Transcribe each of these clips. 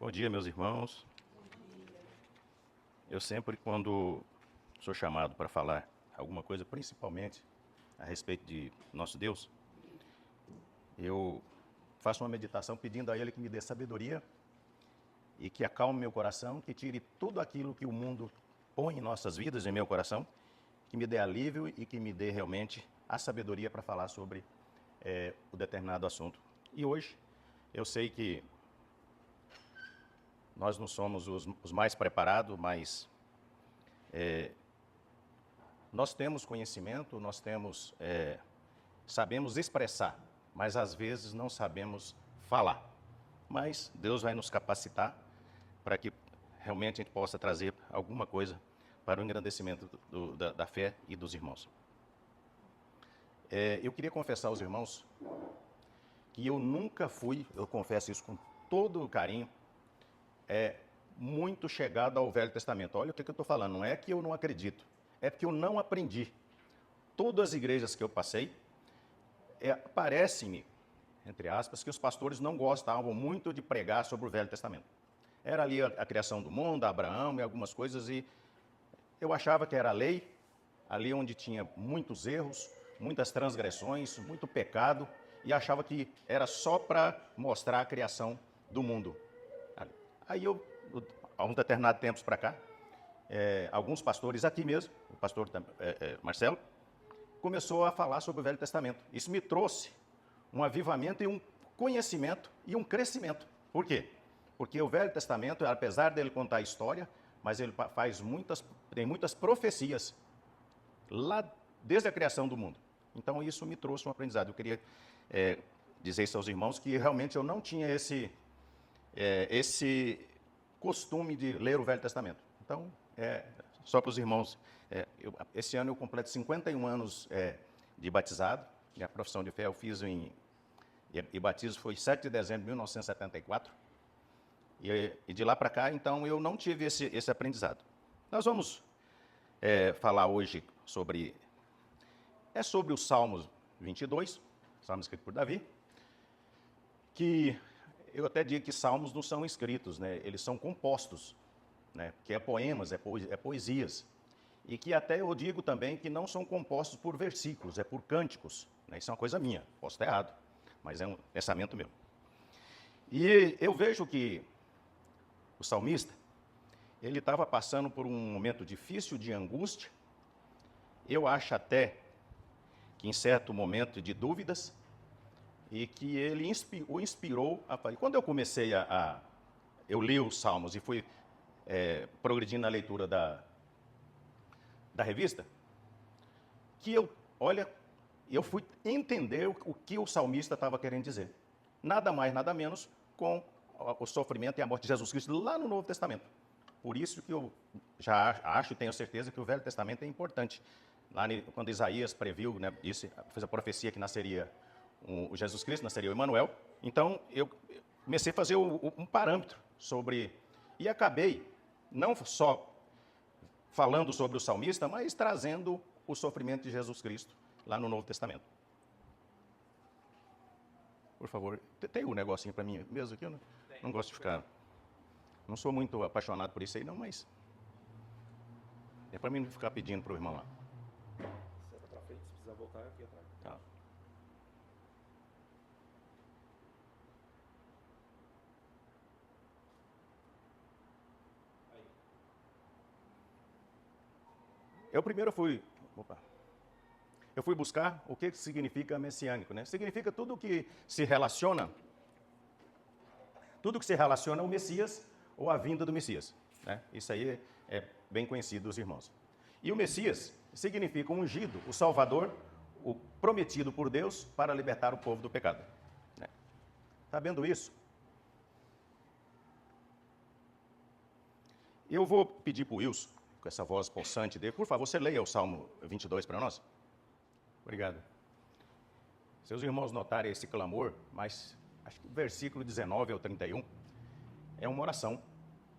Bom dia, meus irmãos. Eu sempre, quando sou chamado para falar alguma coisa, principalmente a respeito de nosso Deus, eu faço uma meditação pedindo a Ele que me dê sabedoria e que acalme meu coração, que tire tudo aquilo que o mundo põe em nossas vidas, em meu coração, que me dê alívio e que me dê realmente a sabedoria para falar sobre o determinado assunto. E hoje, eu sei que nós não somos os mais preparados, mas nós temos conhecimento, sabemos expressar, mas às vezes não sabemos falar. Mas Deus vai nos capacitar para que realmente a gente possa trazer alguma coisa para o engrandecimento da fé e dos irmãos. Eu queria confessar aos irmãos que eu nunca fui, eu confesso isso com todo o carinho, muito chegado ao Velho Testamento. Olha o que eu estou falando, não é que eu não acredito, é porque eu não aprendi. Todas as igrejas que eu passei, parece-me, entre aspas, que os pastores não gostavam muito de pregar sobre o Velho Testamento. Era ali a criação do mundo, Abraão e algumas coisas, e eu achava que era a lei, ali onde tinha muitos erros, muitas transgressões, muito pecado, e achava que era só para mostrar a criação do mundo. Aí há uns determinados tempos para cá, alguns pastores aqui mesmo, o pastor Marcelo, começou a falar sobre o Velho Testamento. Isso me trouxe um avivamento e um conhecimento e um crescimento. Por quê? Porque o Velho Testamento, apesar dele contar a história, mas ele tem muitas profecias lá desde a criação do mundo. Então isso me trouxe um aprendizado. Eu queria dizer isso aos irmãos que realmente eu não tinha esse costume de ler o Velho Testamento. Então, só para os irmãos, esse ano eu completo 51 anos de batizado. Minha profissão de fé eu fiz e batismo foi 7 de dezembro de 1974. E de lá para cá, então, eu não tive esse aprendizado. Nós vamos falar hoje sobre o Salmos 22, Salmo escrito por Davi, que eu até digo que salmos não são escritos, né? Eles são compostos, né? Que é poemas, é poesias. E que até eu digo também que não são compostos por versículos, é por cânticos. Né? Isso é uma coisa minha, posso estar errado, mas é um pensamento meu. E eu vejo que o salmista, ele estava passando por um momento difícil de angústia. Eu acho até que em certo momento de dúvidas, e que ele o inspirou a fazer. Quando eu comecei eu li os Salmos e fui progredindo na leitura da revista, que eu fui entender o que o salmista estava querendo dizer. Nada mais, nada menos com o sofrimento e a morte de Jesus Cristo lá no Novo Testamento. Por isso que eu já acho e tenho certeza que o Velho Testamento é importante. Lá quando Isaías previu, né, fez a profecia que nasceria o Jesus Cristo, nasceria o Emanuel. Então, eu comecei a fazer um parâmetro sobre... E acabei não só falando sobre o salmista, mas trazendo o sofrimento de Jesus Cristo lá no Novo Testamento. Por favor, tem um negocinho para mim mesmo aqui? Eu não gosto de ficar... Não sou muito apaixonado por isso aí, não, mas... É para mim não ficar pedindo para o irmão lá. Senta para frente, se precisar voltar aqui atrás. Tá. Eu fui buscar o que significa messiânico, né? Significa tudo que se relaciona ao Messias ou à vinda do Messias, né? Isso aí é bem conhecido dos irmãos. E o Messias significa o ungido, o Salvador, o prometido por Deus para libertar o povo do pecado. Está vendo isso? Eu vou pedir para o Wilson, com essa voz possante dele, por favor, você leia o Salmo 22 para nós. Obrigado. Seus irmãos notarem esse clamor, mas acho que o versículo 19 ao 31 é uma oração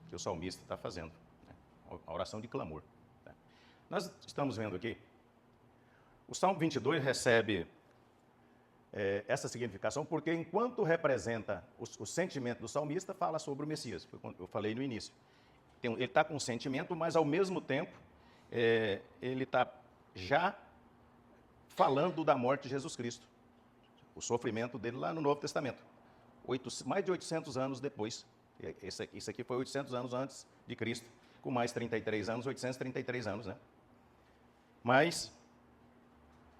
que o salmista está fazendo, né? Uma oração de clamor. Né? Nós estamos vendo aqui, o Salmo 22 recebe essa significação, porque enquanto representa o sentimento do salmista, fala sobre o Messias, foi quando eu falei no início. Ele está com um sentimento, mas ao mesmo tempo, ele está já falando da morte de Jesus Cristo, o sofrimento dele lá no Novo Testamento, mais de 800 anos depois. Isso aqui foi 800 anos antes de Cristo, com mais 33 anos, 833 anos, né? Mas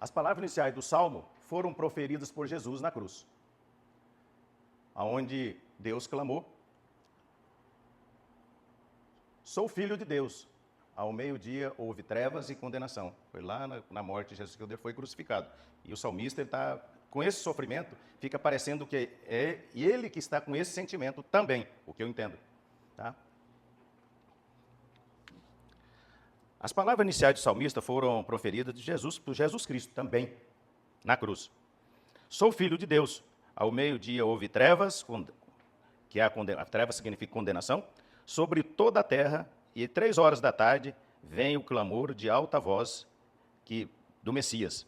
as palavras iniciais do Salmo foram proferidas por Jesus na cruz, aonde Deus clamou: sou filho de Deus. Ao meio-dia houve trevas e condenação. Foi lá na morte de Jesus que ele foi crucificado. E o salmista, ele está com esse sofrimento, fica parecendo que é ele que está com esse sentimento também, o que eu entendo. Tá? As palavras iniciais do salmista foram proferidas de Jesus, por Jesus Cristo também, na cruz. Sou filho de Deus. Ao meio-dia houve trevas, a treva significa condenação, sobre toda a terra, e 3 horas da tarde vem o clamor de alta voz do Messias.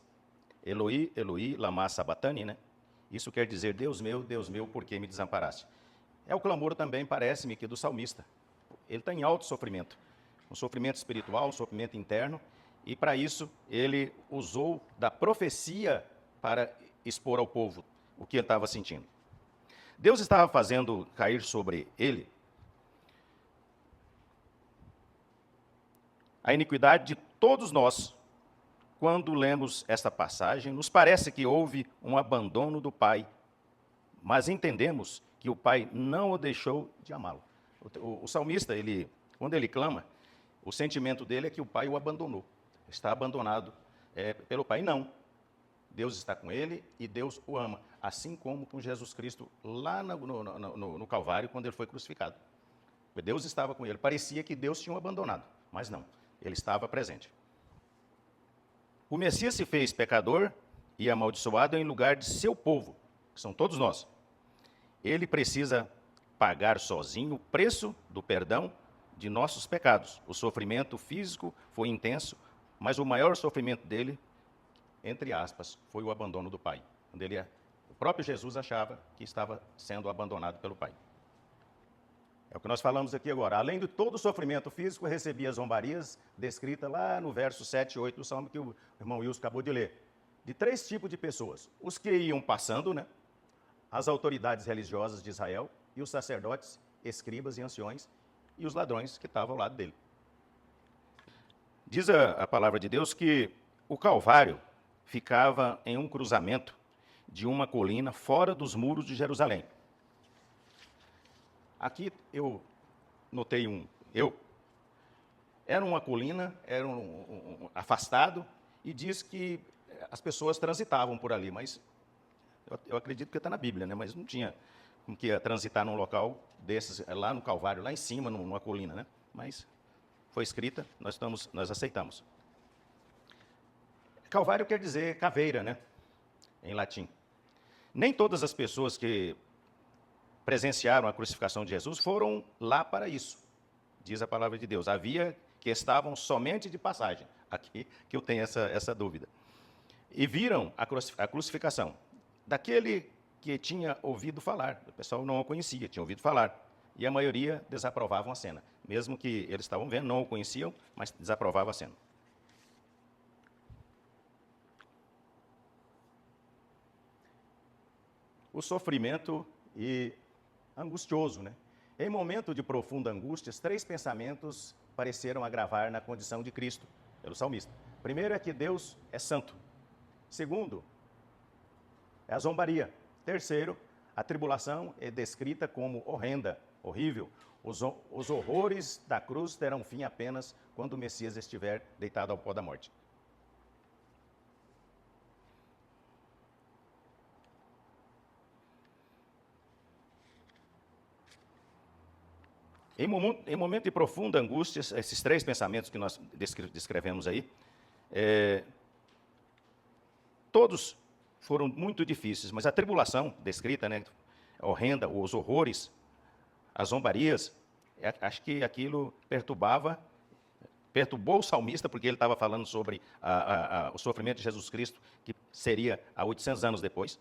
Eloi, Eloi, lama sabatani, né? Isso quer dizer, Deus meu, por que me desamparaste? É o clamor também, parece-me, que do salmista. Ele está em alto sofrimento, um sofrimento espiritual, um sofrimento interno, e para isso ele usou da profecia para expor ao povo o que ele estava sentindo. Deus estava fazendo cair sobre ele a iniquidade de todos nós. Quando lemos esta passagem, nos parece que houve um abandono do Pai, mas entendemos que o Pai não o deixou de amá-lo. O salmista, quando ele clama, o sentimento dele é que o Pai o abandonou, está abandonado pelo Pai. Não, Deus está com ele e Deus o ama, assim como com Jesus Cristo lá no Calvário, quando ele foi crucificado. Deus estava com ele, parecia que Deus tinha o abandonado, mas não, ele estava presente. O Messias se fez pecador e amaldiçoado em lugar de seu povo, que são todos nós. Ele precisa pagar sozinho o preço do perdão de nossos pecados. O sofrimento físico foi intenso, mas o maior sofrimento dele, entre aspas, foi o abandono do Pai. Quando o próprio Jesus achava que estava sendo abandonado pelo Pai. É o que nós falamos aqui agora. Além de todo o sofrimento físico, recebia zombarias, descrita lá no verso 7 e 8 do Salmo, que o irmão Wilson acabou de ler. De 3 tipos de pessoas. Os que iam passando, né? As autoridades religiosas de Israel, e os sacerdotes, escribas e anciões, e os ladrões que estavam ao lado dele. Diz a palavra de Deus que o Calvário ficava em um cruzamento de uma colina fora dos muros de Jerusalém. Aqui eu notei era uma colina, era afastado, e diz que as pessoas transitavam por ali, mas eu acredito que está na Bíblia, né? Mas não tinha como que ia transitar num local desses, lá no Calvário, lá em cima, numa colina, né? Mas foi escrita, nós aceitamos. Calvário quer dizer caveira, né? Em latim. Nem todas as pessoas que presenciaram a crucificação de Jesus foram lá para isso, diz a palavra de Deus. Havia que estavam somente de passagem, aqui que eu tenho essa dúvida. E viram a crucificação daquele que tinha ouvido falar. O pessoal não o conhecia, tinha ouvido falar. E a maioria desaprovavam a cena. Mesmo que eles estavam vendo, não o conheciam, mas desaprovavam a cena. O sofrimento angustioso, né? Em momento de profunda angústia, 3 pensamentos pareceram agravar na condição de Cristo, pelo salmista. Primeiro é que Deus é santo. Segundo, é a zombaria. Terceiro, a tribulação é descrita como horrenda, horrível. Os horrores da cruz terão fim apenas quando o Messias estiver deitado ao pó da morte. Em momento de profunda angústia, esses 3 pensamentos que nós descrevemos aí, todos foram muito difíceis, mas a tribulação descrita, né, horrenda, os horrores, as zombarias, acho que aquilo perturbou o salmista, porque ele estava falando sobre o sofrimento de Jesus Cristo, que seria há 800 anos depois,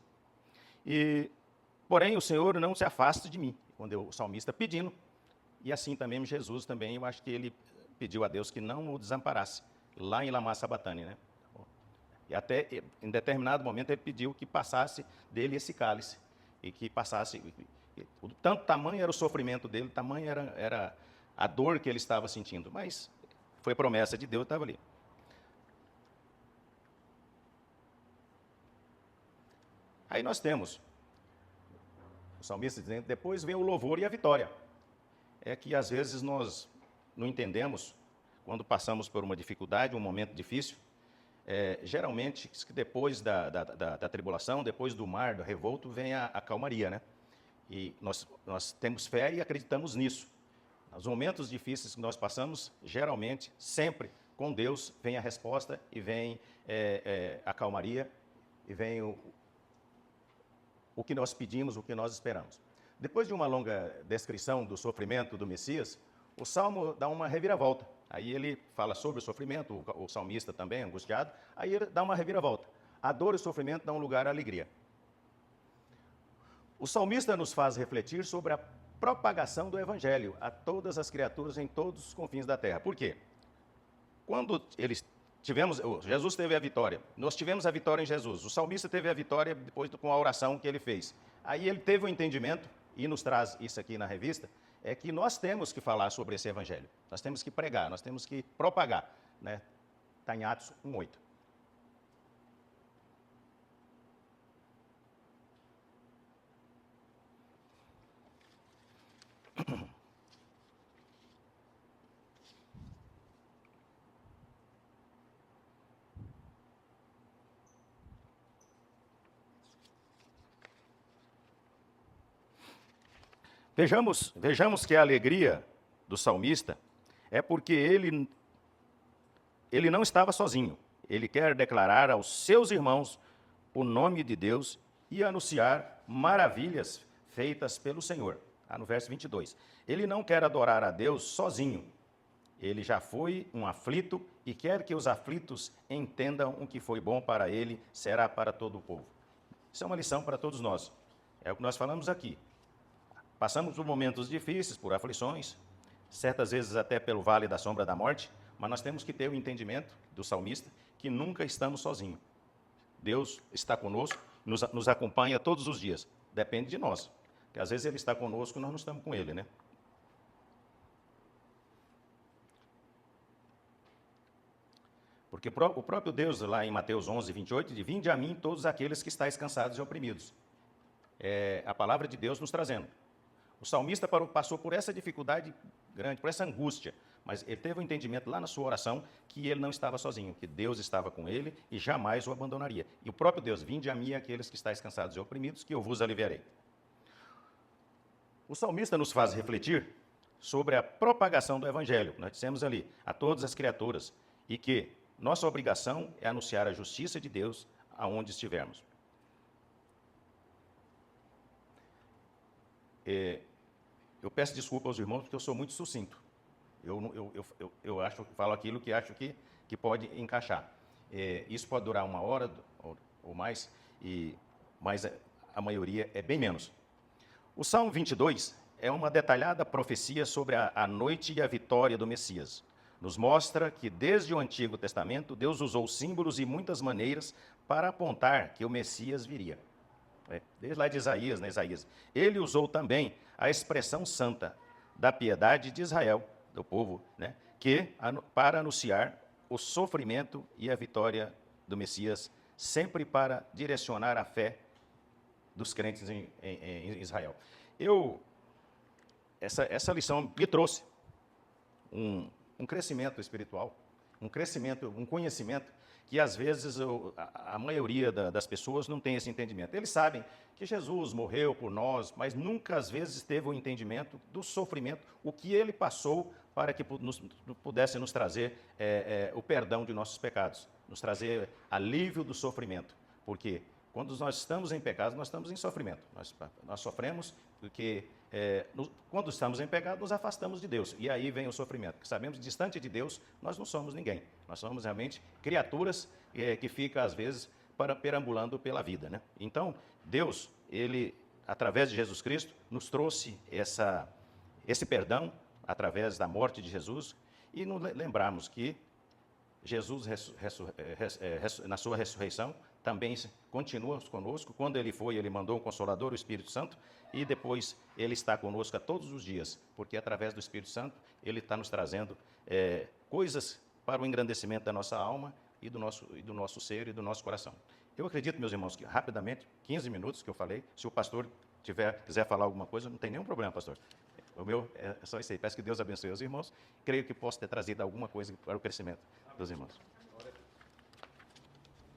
Porém, o Senhor não se afasta de mim, quando o salmista pedindo, e assim também Jesus também, eu acho que ele pediu a Deus que não o desamparasse, lá em Lama Sabatani, né? E até, em determinado momento, ele pediu que passasse dele esse cálice, e que passasse, tanto tamanho era o sofrimento dele, tamanho era a dor que ele estava sentindo, mas foi promessa de Deus, estava ali. Aí nós temos o salmista dizendo, depois vem o louvor e a vitória. É que às vezes nós não entendemos, quando passamos por uma dificuldade, um momento difícil, geralmente, depois da tribulação, depois do mar, do revolto, vem a calmaria, né? E nós temos fé e acreditamos nisso. Nos momentos difíceis que nós passamos, geralmente, sempre, com Deus, vem a resposta e vem a calmaria e vem o que nós pedimos, o que nós esperamos. Depois de uma longa descrição do sofrimento do Messias, o Salmo dá uma reviravolta. Aí ele fala sobre o sofrimento, o salmista também, angustiado, aí ele dá uma reviravolta. A dor e o sofrimento dão lugar à alegria. O salmista nos faz refletir sobre a propagação do Evangelho a todas as criaturas em todos os confins da terra. Por quê? Quando Jesus teve a vitória, nós tivemos a vitória em Jesus, o salmista teve a vitória depois com a oração que ele fez. Aí ele teve o entendimento, e nos traz isso aqui na revista, é que nós temos que falar sobre esse evangelho, nós temos que pregar, nós temos que propagar, né? Está em Atos 1:8. Vejamos que a alegria do salmista é porque ele não estava sozinho. Ele quer declarar aos seus irmãos o nome de Deus e anunciar maravilhas feitas pelo Senhor. No verso 22. Ele não quer adorar a Deus sozinho. Ele já foi um aflito e quer que os aflitos entendam o que foi bom para ele, será para todo o povo. Isso é uma lição para todos nós. É o que nós falamos aqui. Passamos por momentos difíceis, por aflições, certas vezes até pelo vale da sombra da morte, mas nós temos que ter o entendimento do salmista que nunca estamos sozinhos. Deus está conosco, nos acompanha todos os dias. Depende de nós, porque às vezes Ele está conosco e nós não estamos com Ele, né? Porque o próprio Deus, lá em Mateus 11:28, diz, vinde a mim todos aqueles que estáis cansados e oprimidos. É a palavra de Deus nos trazendo. O salmista passou por essa dificuldade grande, por essa angústia, mas ele teve o entendimento lá na sua oração que ele não estava sozinho, que Deus estava com ele e jamais o abandonaria. E o próprio Deus, vinde a mim aqueles que estáis cansados e oprimidos, que eu vos aliviarei. O salmista nos faz refletir sobre a propagação do evangelho, nós dissemos ali, a todas as criaturas, e que nossa obrigação é anunciar a justiça de Deus aonde estivermos. Eu peço desculpa aos irmãos porque eu sou muito sucinto. Eu falo aquilo que acho que pode encaixar. Isso pode durar 1 hora ou mais, mas a maioria é bem menos. O Salmo 22 é uma detalhada profecia sobre a noite e a vitória do Messias. Nos mostra que desde o Antigo Testamento Deus usou símbolos e muitas maneiras para apontar que o Messias viria. Desde lá de Isaías, né, Isaías. Ele usou também a expressão santa da piedade de Israel, do povo, né, para anunciar o sofrimento e a vitória do Messias, sempre para direcionar a fé dos crentes em Israel. Essa lição me trouxe um crescimento espiritual, um conhecimento que às vezes a maioria das pessoas não tem esse entendimento. Eles sabem que Jesus morreu por nós, mas nunca às vezes teve o entendimento do sofrimento, o que ele passou para que pudesse nos trazer o perdão de nossos pecados, nos trazer alívio do sofrimento. Porque quando nós estamos em pecado, nós estamos em sofrimento. Nós sofremos porque quando estamos em pecado, nos afastamos de Deus. E aí vem o sofrimento. Porque sabemos que distante de Deus, nós não somos ninguém. Nós somos realmente criaturas que ficam, às vezes, perambulando pela vida, né? Então, Deus, ele, através de Jesus Cristo, nos trouxe esse perdão através da morte de Jesus e nos lembrarmos que Jesus, na sua ressurreição, também continua conosco. Quando ele foi, ele mandou o Consolador, o Espírito Santo, e depois ele está conosco a todos os dias, porque através do Espírito Santo ele está nos trazendo coisas para o engrandecimento da nossa alma e do nosso ser e do nosso coração. Eu acredito, meus irmãos, que rapidamente, 15 minutos que eu falei, se o pastor quiser falar alguma coisa, não tem nenhum problema, pastor. O meu é só isso aí. Peço que Deus abençoe os irmãos. Creio que posso ter trazido alguma coisa para o crescimento dos irmãos.